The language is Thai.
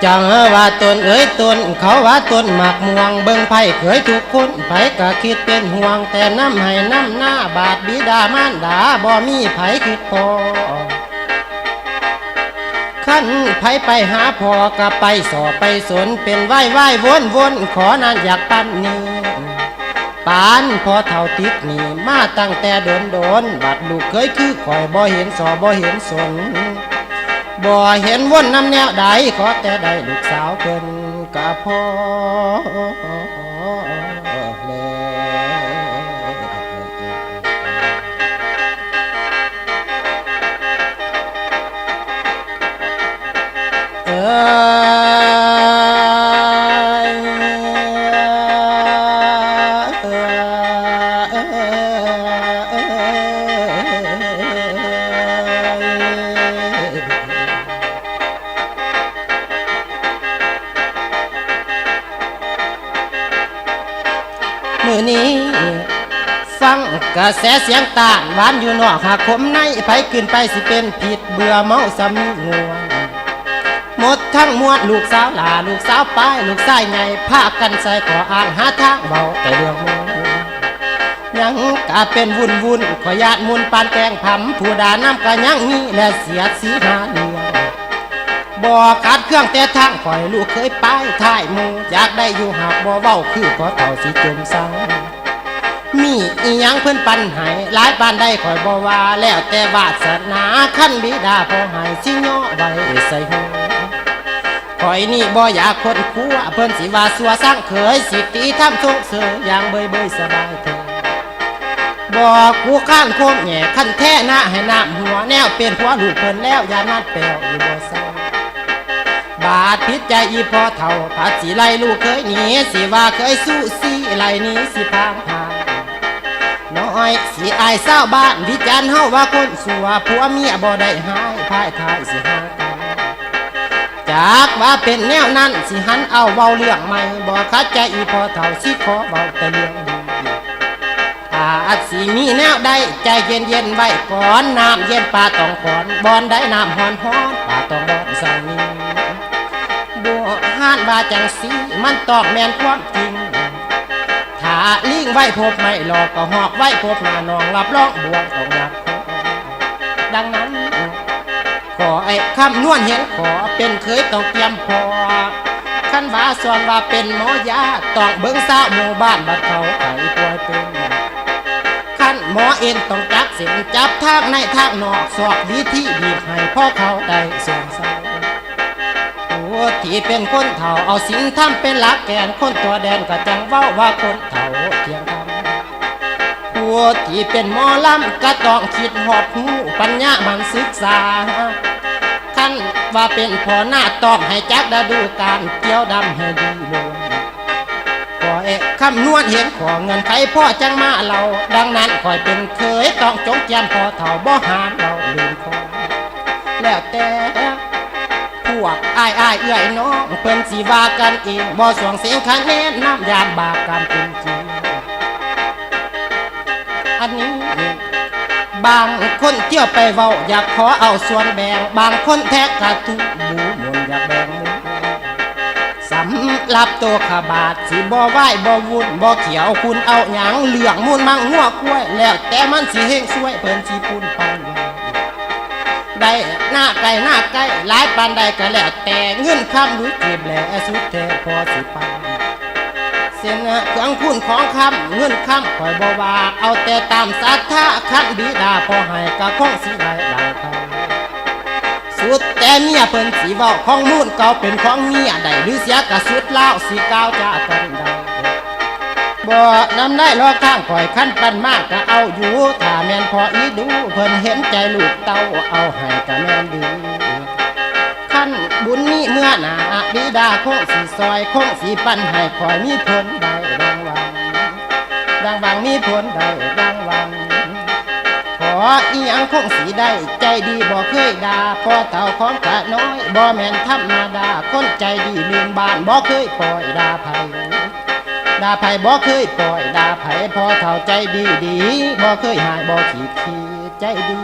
จังว่าตนเอ้ยตนเขาว่าตนหมักม่วงเบิ่งไผเคยทุกคนไผก็คิดเป็นห่วงแต่น้ำให้น้ำหน้าบาดบิดามารดาบ่มีไผคิดพอขั้นไผไปหาพ่อก็ไปสอบไปสนเป็นไหว้วนขอนั้นอยากปั้นนี้ปานพอเท่าติดนี่มาตั้งแต่โดนบัดลูกเคยคือข่อยบ่เห็นสอบ่เห็นสนบ่เห็นวนน้ำแนวใดขอแต่ได้ลูกสาวเพิ่นกะพอมือนี้ฟังกระแสเสียงต่างหวานอยู่นอกหากคมในไผขึ้นไปสิเป็นผิดเบื่อเมาสำงวนหมดทั้งมวลลูกสาวหลาลูกสาวป้ายลูกชายไงพากันใส่ขออ่านหาทางเบาแต่เรื่องมูยังกะเป็นวุ่นขอญาติมุนปานแกงผำผู้ดาน้ำก็ยังมีและเสียสีหาเรื่องบ่ขาดเครื่องแต่ทางข่อยลูกเคยไปถ่ายมูอยากได้อยู่หากบ่เว้าคือขอเต่าสิจมสังมีอีหยังเพิ่นปันให้หลายปานได้ข่อยบ่ว่าแล้วแต่วาสนาขั้นบิดาพอให้สิย่อไว้ใส่หัวข่อยนี่บ่อยากคนคัวเพิ่นสิว่าสัวสร้างเคยสิตีทำทรงเสืออย่างเบยสบายเถิดบ่กูข้านโคมแหน่ขั้นแท้หน้าให้น้ำหัวแนวเป็นผัวลูกเพิ่นแล้วอย่านัดแปลวอยู่บ่ซ่าบาดพิษใจอีพอเท่าผัดสีไล่ลูกเคยหนีสิว่าเคยสู้สีไล่นี้สิพางพางน้อยสิอายเศร้าบ้านวิจารณ์เฮาว่าคนสัวผัวเมียบ่ได้หายพายทายสิหากันจากว่าเป็นแนวนั้นสิหันเอาเว้าเรื่องใหม่บ่คัดใจอีพอเท่าสิขอเว้าแต่เรื่องดีอาจสิมีแนวใดใจเย็นไว้ก่อนน้ำเย็นป่าต้องก่อนบอนได้น้ำฮ้อนป่าต้องบอนสั่งนี้บัวห้านบาจังสีมันตอกแมนความจริงถ้าลิงไว้พบไม่หลอกก็หอกไว้พบหน้านองรับรองบวงของรักดังนั้นขอไอ้คำนวลเห็นขอเป็นเคยต้องเตรียมพอขั้นว่าสอนว่าเป็นหมอยาต้องเบิ้งสาวหมู่บ้านบัดเขาไข่ป่วยเป็นขั้นหมอเอ็นต้องจักเส้นจับทางในทางนอกสอกวิธีบีบให้พ่อเขาได้สงสัยที่เป็นคนเฒ่าเอาศีลธรรมเป็นหลักแกนคนตัวแดนก็จังเว้าว่าคนเฒ่าเที่ยงธรรมผู้ที่เป็นหมอลำก็ต้องคิดหอบหูปัญญามันศึกษาขั้นว่าเป็นพ่อหน้าต้องให้จักดาดูการเกี่ยวดำให้ดีลงขอคำนวณเห็นขอเงินใครพ่อจังมาเราดังนั้นคอยเป็นเคยต้องจงเจียมพอเฒ่าบ่หามเราลืมคอแล้วแต่พวกอ้ายเอื้อยน้องเพิ่นสิว่ากันเองบ่สวงเสียงคะแนนน้ำยานบาปกรรมเป็นจริงอันนี้บางคนเที่ยวไปเว้าอยากขอเอาส่วนแบ่งบางคนแทกกระทุหมูหมุนอยากแบ่งสำหรับตัวขาบาทสิบ่ไหวบ่วุ่นบ่เขียวคุณเอาหยังเหลืองมูลมั่งหัวกล้วยแล้วแต่มันสิเฮงสวยเพิ่นสิปุ่นปันได้หน้าไก่หลายปานใดก็แล้วแต่เงินคำหรือเก็บแหล่สุดแท้พอสิปันเส้นเครื่องคุณของคำเงินคำคอยบ่ว่าเอาแต่ตามศรัทธาคันบิดาพอให้ก็คงสิได้ดังเขาสุดแต่เมียเพิ่นสิเว้าของมูลเก่าเป็นของเมียได้หรือเสียก็สุดเล่าสิก้าวจะกันได้บ่นำได้ลอกทางข่อยขั้นปันมากก็เอาอยู่ถ้าแม่นพออีดูเพิ่นเห็นใจลูกเต้าเอาให้ก็แม่นดีขั้นบุญนี้เมื่อหน้าบิดาคงสิซอยคงสิปันให้ข่อยมีผลได้ดังหวังมีผลได้ดังหวังขออีหยังคงสิได้ใจดีบ่เคยด่าพอเต่าของกะน้อยบ่แม่นธรรมดาคนใจดีลืมบ้านบ่เคยปล่อยด่าไผบ่เคยปล่อยด่าไผพอเท่าใจดีบ่เคยหายบ่ขี้ใจดี